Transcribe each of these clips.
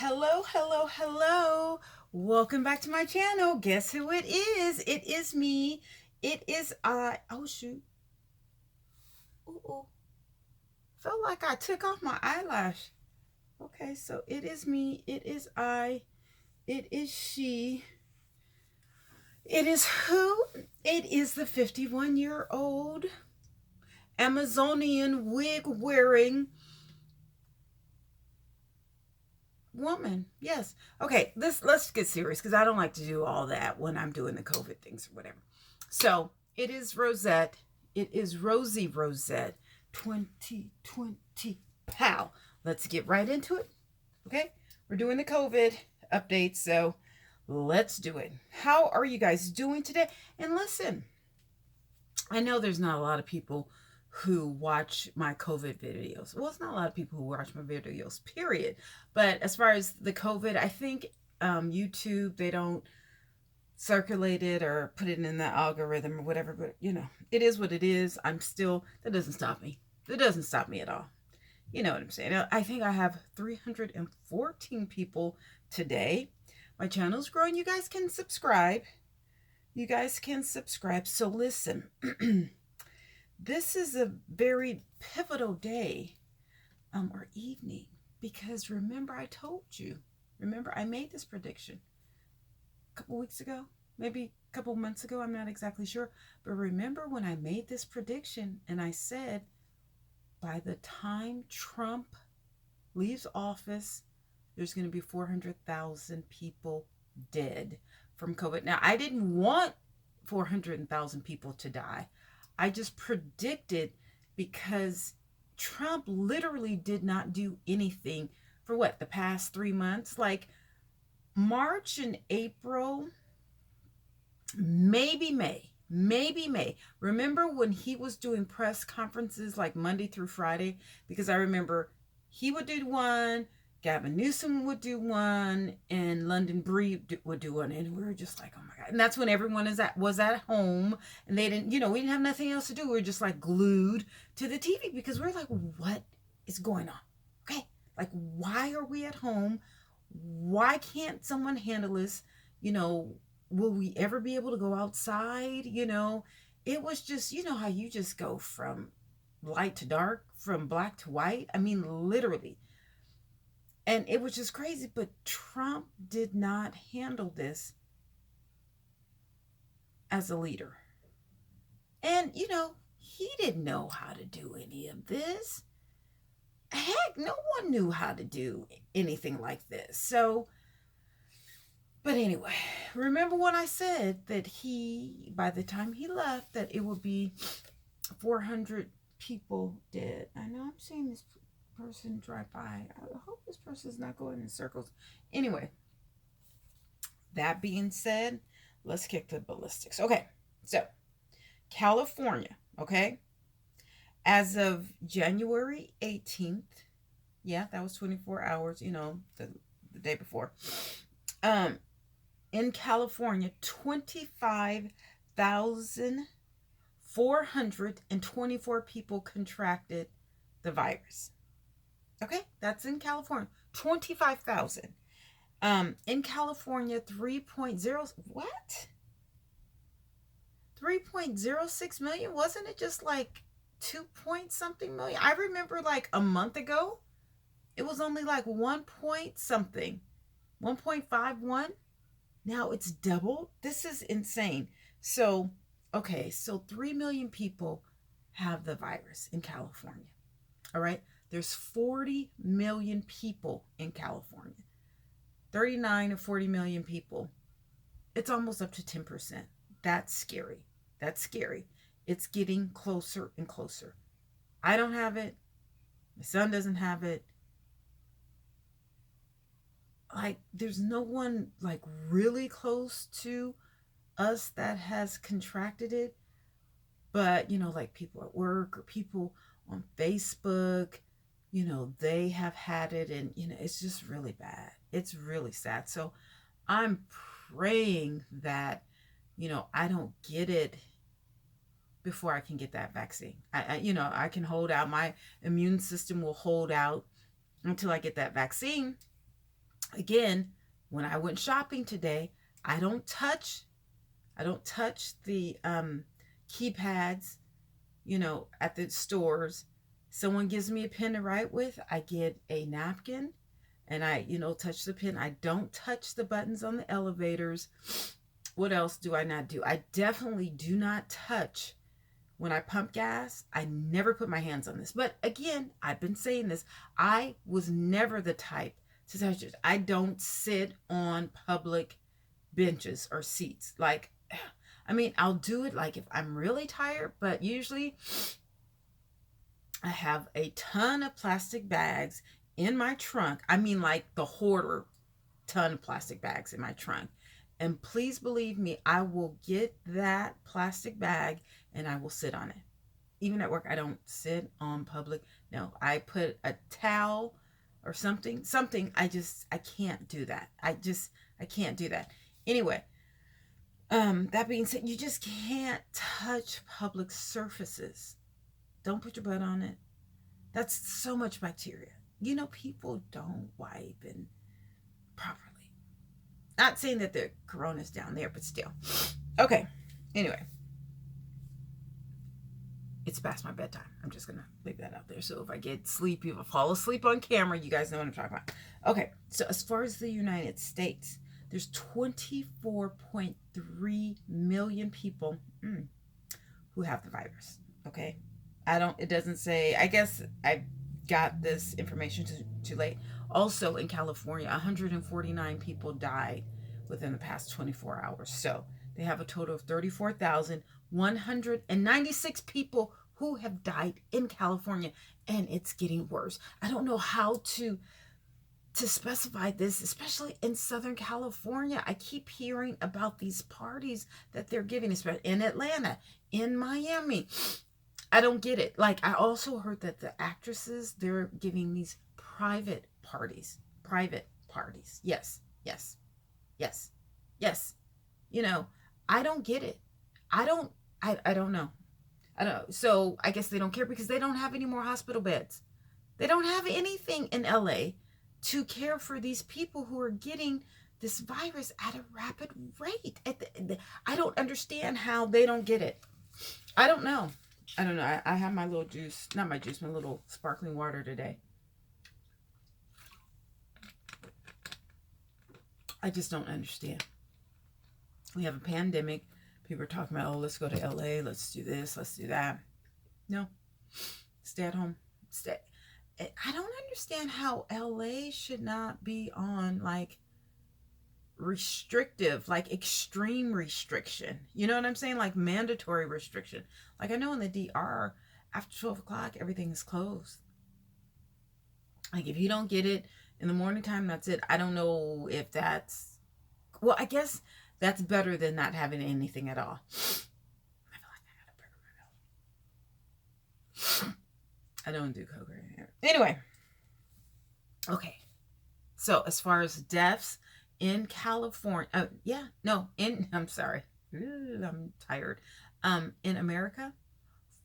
Hello, hello, hello. Welcome back to my channel. Guess who it is? It is me. It is I. Oh, shoot. Ooh. Felt like I took off my eyelash. Okay, so it is me. It is I. It is she. It is who? It is the 51-year-old Amazonian wig wearing woman. Yes. Okay, let's get serious because I don't like to do all that when I'm doing the COVID things or whatever. So it is Rosette. It is Rosie Rosette 2020. Pow. Let's get right into it. Okay. We're doing the COVID update. So let's do it. How are you guys doing today? And listen, I know there's not a lot of people who watch my COVID videos. Well, it's not a lot of people who watch my videos, period. But as far as the COVID, I think YouTube, they don't circulate it or put it in the algorithm or whatever. But, it is what it is. That doesn't stop me. It doesn't stop me at all. You know what I'm saying? I think I have 314 people today. My channel's growing. You guys can subscribe. So listen, this is a very pivotal day or evening because remember I told you, I made this prediction a couple weeks ago, maybe a couple months ago, I'm not exactly sure, but remember when I made this prediction and I said by the time Trump leaves office, there's going to be 400,000 people dead from COVID. Now, I didn't want 400,000 people to die. I just predicted because Trump literally did not do anything for the past 3 months? Like March and April, maybe May. Remember when he was doing press conferences like Monday through Friday? Because I remember he would do one, Gavin Newsom would do one, and London Breed would do one, and we were just like, oh my God. And that's when everyone was at home, and they didn't, we didn't have nothing else to do. We were just like glued to the TV because we're like, what is going on? Okay, like, why are we at home? Why can't someone handle this? Will we ever be able to go outside? It was just, how you just go from light to dark, from black to white. I mean, literally. And it was just crazy, but Trump did not handle this as a leader. And, he didn't know how to do any of this. Heck, no one knew how to do anything like this. So, but anyway, remember when I said that by the time he left, that it would be 400 people dead. I know I'm seeing this person drive by. I hope this person's not going in circles. Anyway, that being said, let's kick the ballistics. Okay, so California, okay? As of January 18th, yeah, that was 24 hours, the day before. In California, 25,424 people contracted the virus. Okay, that's in California. 25,000. In California, 3.0, what? 3.06 million? Wasn't it just like 2 point something million? I remember like a month ago, it was only like 1 point something, 1.51. Now it's doubled. This is insane. So, okay, so 3 million people have the virus in California. All right, there's 40 million people in California. 39 to 40 million people. It's almost up to 10%. That's scary. It's getting closer and closer. I don't have it. My son doesn't have it. Like, there's no one like really close to us that has contracted it. But, like people at work or people on Facebook, they have had it, and, it's just really bad. It's really sad. So I'm praying that, I don't get it before I can get that vaccine. I can hold out. My immune system will hold out until I get that vaccine. Again, when I went shopping today, I don't touch the keypads, at the stores. Someone gives me a pen to write with, I get a napkin and I, touch the pen. I don't touch the buttons on the elevators. What else do I not do? I definitely do not touch when I pump gas. I never put my hands on this. But again, I've been saying this. I was never the type to touch it. I don't sit on public benches or seats. Like, I mean, I'll do it like if I'm really tired, but usually I have a ton of plastic bags in my trunk. I mean, like the hoarder ton of plastic bags in my trunk. And please believe me, I will get that plastic bag and I will sit on it. Even at work, I don't sit on public. No, I put a towel or something. I can't do that. I can't do that. Anyway, that being said, you just can't touch public surfaces. Don't put your butt on it. That's so much bacteria. People don't wipe and properly. Not saying that the corona's down there, but still. Okay. Anyway. It's past my bedtime. I'm just going to leave that out there. So if I get sleepy, if I fall asleep on camera, you guys know what I'm talking about. Okay. So as far as the United States, there's 24.3 million people who have the virus. Okay. It doesn't say, I guess I got this information too late. Also in California, 149 people died within the past 24 hours. So they have a total of 34,196 people who have died in California, and it's getting worse. I don't know how to specify this, especially in Southern California. I keep hearing about these parties that they're giving, especially in Atlanta, in Miami. I don't get it. Like, I also heard that the actresses, they're giving these private parties. Yes. I don't get it. I don't know. So I guess they don't care because they don't have any more hospital beds. They don't have anything in LA to care for these people who are getting this virus at a rapid rate. I don't understand how they don't get it. I don't know. I have my little juice, not my juice, my little sparkling water today. I just don't understand. We have a pandemic. People are talking about, let's go to LA. Let's do this. Let's do that. No. Stay at home. I don't understand how LA should not be on like restrictive, like extreme restriction. You know what I'm saying? Like mandatory restriction. Like I know in the DR, after 12 o'clock, everything is closed. Like if you don't get it in the morning time, that's it. I don't know if that's, well, I guess that's better than not having anything at all. I feel like I got a burger. I don't do coke right here. Anyway. Okay. So as far as deaths in California, I'm sorry. Ooh, I'm tired. In America,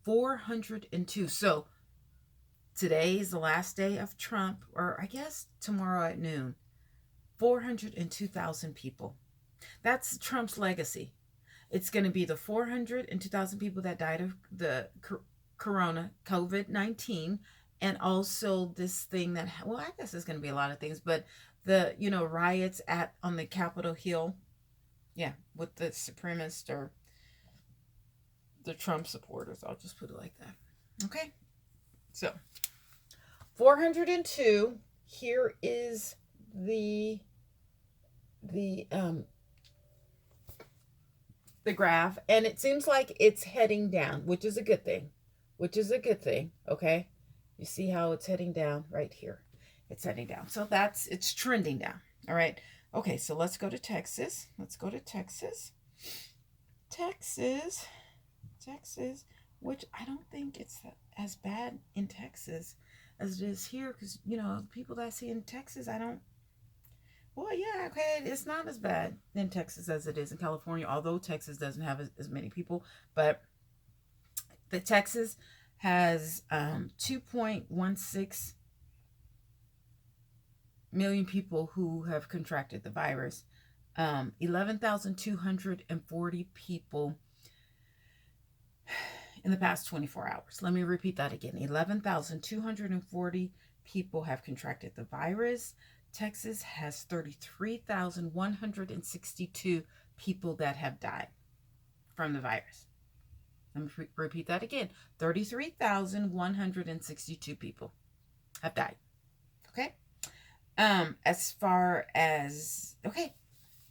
402. So today is the last day of Trump, or I guess tomorrow at noon. 402,000 people. That's Trump's legacy. It's going to be the 402,000 people that died of the corona, COVID-19, and also this thing that, well, I guess it's going to be a lot of things, but the, riots on the Capitol Hill. Yeah, with the supremacists or the Trump supporters. I'll just put it like that. Okay. So 402. Here is the graph, and it seems like it's heading down, which is a good thing. Okay. You see how it's heading down right here. It's heading down. So it's trending down. All right. Okay. So let's go to Texas. Texas, which I don't think it's as bad in Texas as it is here. Because, the people that I see in Texas, well, yeah, okay, it's not as bad in Texas as it is in California, although Texas doesn't have as many people. But the Texas has 2.16 million people who have contracted the virus. 11,240 people in the past 24 hours. Let me repeat that again. 11,240 people have contracted the virus. Texas has 33,162 people that have died from the virus. Let me repeat that again. 33,162 people have died. Okay? As far as, okay,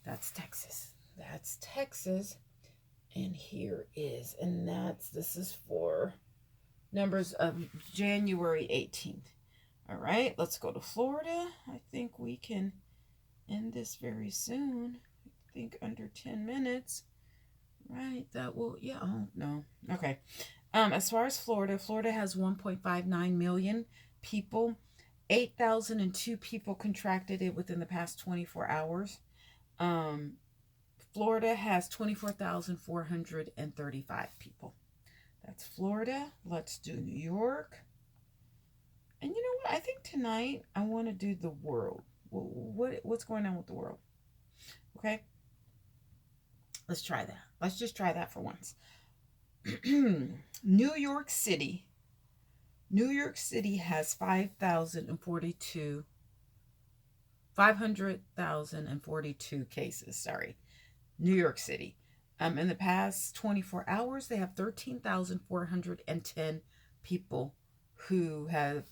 that's Texas. That's Texas. And here is, and this is for numbers of January 18th. All right, let's go to Florida. I think we can end this very soon. I think under 10 minutes. Right, that will, yeah, oh, no. Okay. As far as Florida, Florida has 1.59 million people. 8,002 people contracted it within the past 24 hours. Florida has 24,435 people. That's Florida. Let's do New York. And you know what? I think tonight I want to do the world. What's going on with the world? Okay. Let's try that. Let's just try that for once. New York City. New York City has 500,042 cases. Sorry. New York City. In the past 24 hours, they have 13,410 people who have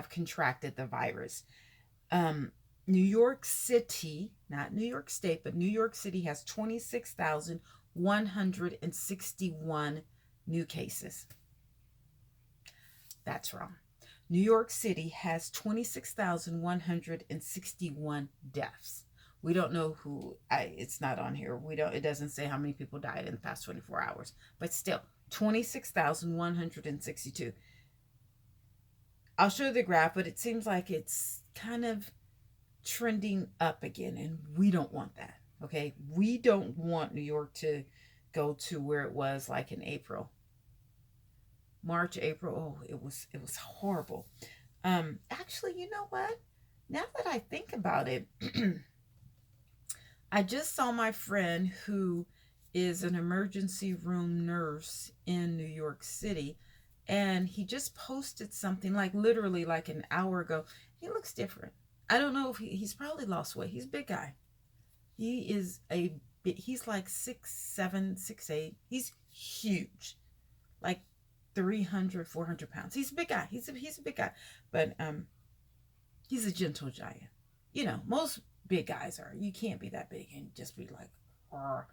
contracted the virus. New York City, not New York State, but New York City has 26,161 new cases. That's wrong. New York City has 26,161 deaths. We don't know who, it's not on here. It doesn't say how many people died in the past 24 hours, but still 26,162. I'll show you the graph, but it seems like it's kind of trending up again, and we don't want that. Okay. We don't want New York to go to where it was like in April. March, April, oh, it was horrible. Actually, you know what? Now that I think about it, I just saw my friend who is an emergency room nurse in New York City, and he just posted something like literally like an hour ago. He looks different. I don't know if he's probably lost weight. He's a big guy. He's like 6'7", 6'8". He's huge. Like 300, 400 pounds. He's a big guy. He's a big guy. But he's a gentle giant. You know, most big guys are. You can't be that big and just be like, Arr.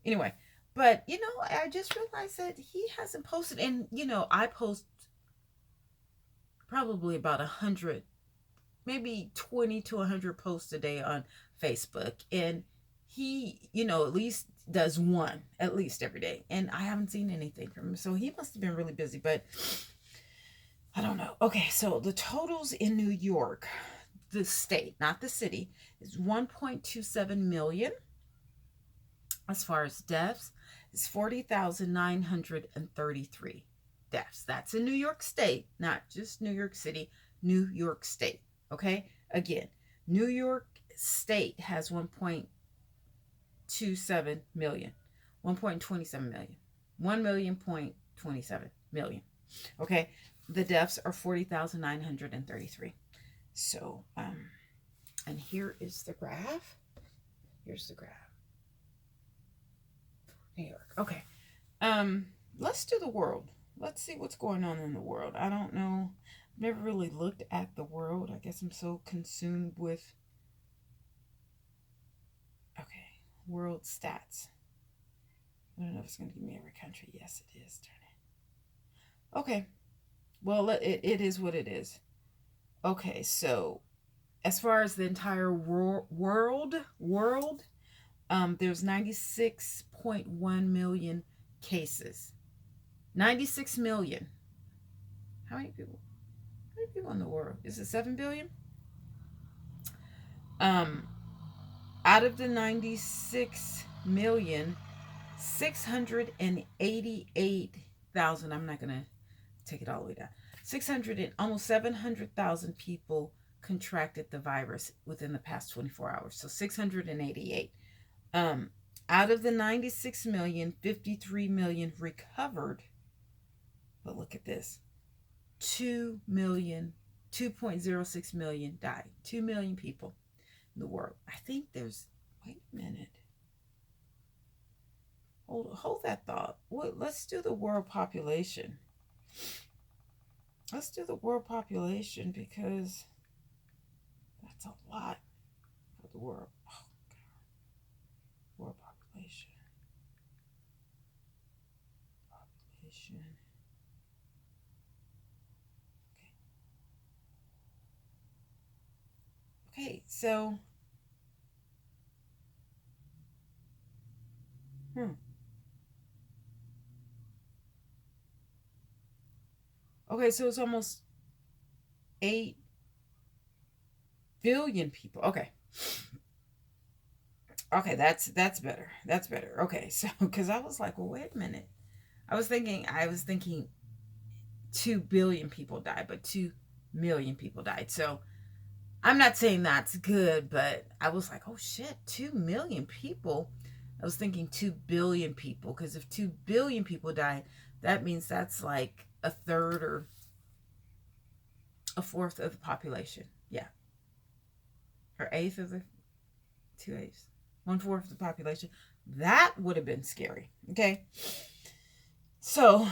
Anyway. But, you know, I just realized that he hasn't posted. And, you know, I post probably about 100, maybe 20 to 100 posts a day on Facebook. And he, you know, at least does one at least every day, and I haven't seen anything from him, so he must have been really busy, but I don't know. Okay, so the totals in New York, the state, not the city, is 1.27 million. As far as deaths, it's 40,933 deaths. That's in New York State, not just New York City, New York State. Okay, again, New York State has 1.27 million. 1.27 million. 1,000,027 million. Okay. The deaths are 40,933. So, and here is the graph. Here's the graph. New York. Okay. Let's do the world. Let's see what's going on in the world. I don't know. I've never really looked at the world. I guess I'm so consumed with world stats. I don't know if it's going to give me every country. Yes, it is. Turn it. Okay. Well, it is what it is. Okay, so as far as the entire world, there's 96.1 million cases. 96 million. How many people? How many people in the world? Is it 7 billion? Out of the 96 million, 688,000, I'm not going to take it all the way down, almost 700,000 people contracted the virus within the past 24 hours. So 688. Out of the 96 million, 53 million recovered. But look at this. 2.06 million died. 2 million people in the world. I think there's, wait a minute. Hold that thought. Let's do the world population. Let's do the world population because that's a lot for the world. Oh, God. World population. Okay, so okay, so it's almost 8 billion people. Okay. Okay, that's better. That's better. Okay, so because I was like, well, wait a minute. I was thinking 2 billion people died, but 2 million people died. So I'm not saying that's good, but I was like, oh shit, 2 million people. I was thinking 2 billion people, because if 2 billion people died, that means that's like a third or a fourth of the population. Yeah. Or eighth of the 2/8. 1/4 of the population. That would have been scary. Okay. So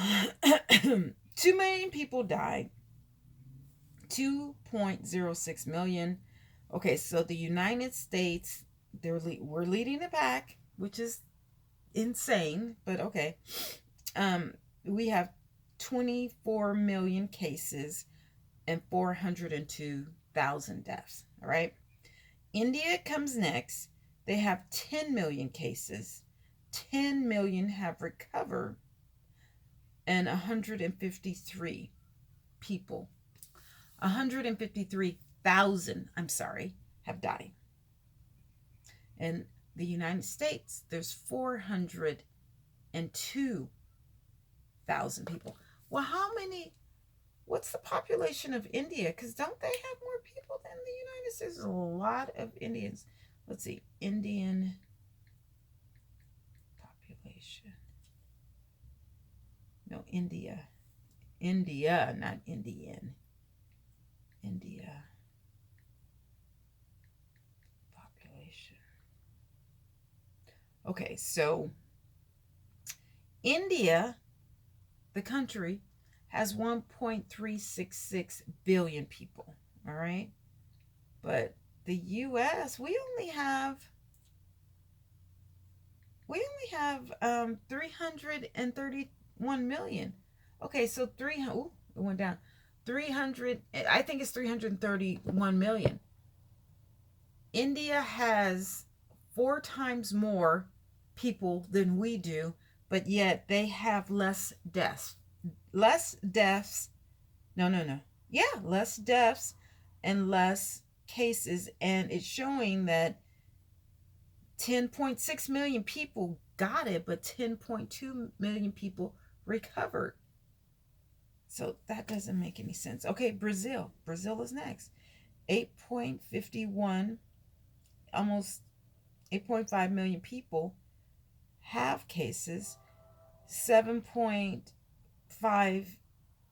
2 million people died. 2.06 million. Okay, so the United States, we're leading the pack, which is insane, but okay. We have 24 million cases and 402,000 deaths. All right. India comes next. They have 10 million cases. 10 million have recovered, and 153 people. 153,000, I'm sorry, have died. In the United States, there's 402,000 people. Well, what's the population of India? Because don't they have more people than the United States? There's a lot of Indians. Let's see, Indian population. No, India. India, not Indian. India population. Okay, so India, the country, has 1.366 billion people. All right. But the US, we only have 331 million. Okay, so 300, it went down. 300, I think it's 331 million. India has 4 times more people than we do, but yet they have less deaths. Less deaths. No. Yeah, less deaths and less cases. And it's showing that 10.6 million people got it, but 10.2 million people recovered. So that doesn't make any sense. Okay, Brazil. Brazil is next. 8.51, almost 8.5 million people have cases. 7.5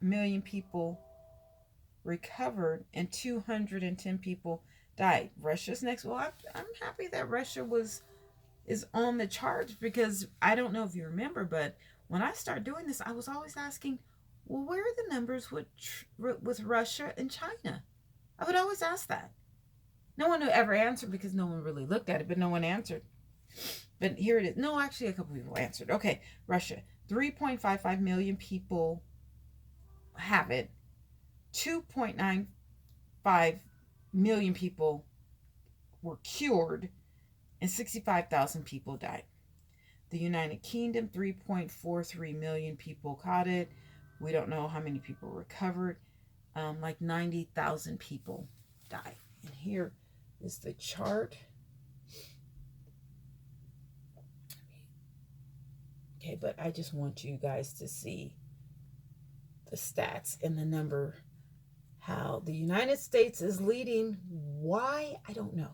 million people recovered, and 210 people died. Russia's next. Well, I'm happy that Russia is on the charts, because I don't know if you remember, but when I started doing this, I was always asking, well, where are the numbers with Russia and China? I would always ask that. No one ever answered, because no one really looked at it, but no one answered. But here it is. No, actually, a couple people answered. Okay, Russia. 3.55 million people have it. 2.95 million people were cured, and 65,000 people died. The United Kingdom, 3.43 million people caught it. We don't know how many people recovered. Like 90,000 people died. And here is the chart. Okay, but I just want you guys to see the stats and the number, how the United States is leading. Why? I don't know.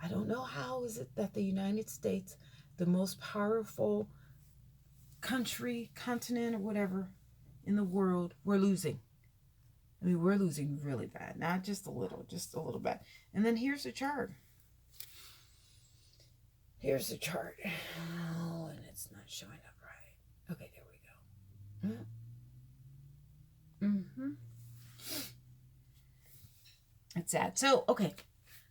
I don't know how is it that the United States, the most powerful country, continent, or whatever in the world, we're losing. I mean, we're losing really bad. Not just a little bad. And then here's the chart. Here's the chart. Oh, and it's not showing up right. Okay, there we go. Mm-hmm. It's that. So, okay.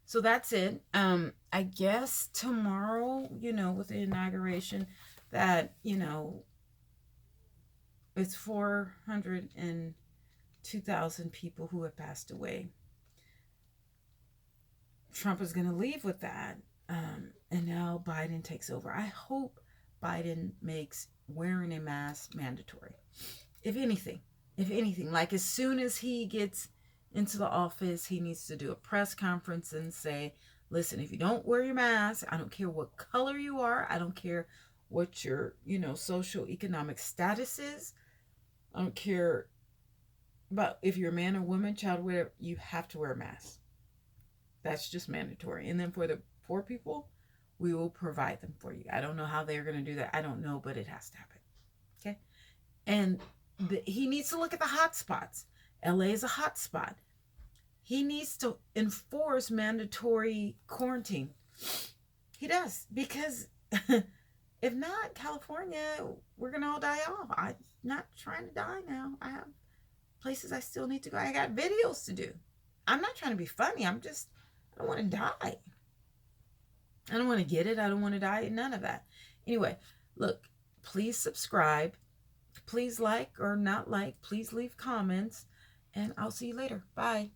So that's it. I guess tomorrow, with the inauguration, that, it's 402,000 people who have passed away. Trump is going to leave with that. And now Biden takes over. I hope Biden makes wearing a mask mandatory. If anything, like as soon as he gets into the office, he needs to do a press conference and say, listen, if you don't wear your mask, I don't care what color you are. I don't care what your, social economic status is. I don't care about if you're a man or woman, child, whatever, you have to wear a mask. That's just mandatory. And then for the poor people, we will provide them for you. I don't know how they're going to do that. I don't know, but it has to happen. Okay. And he needs to look at the hot spots. LA is a hot spot. He needs to enforce mandatory quarantine. He does, because if not, California, we're going to all die off. I'm not trying to die now. I have places I still need to go. I got videos to do. I'm not trying to be funny. I don't want to die. I don't want to get it. I don't want to die. None of that. Anyway, look, please subscribe. Please like or not like. Please leave comments. And I'll see you later. Bye.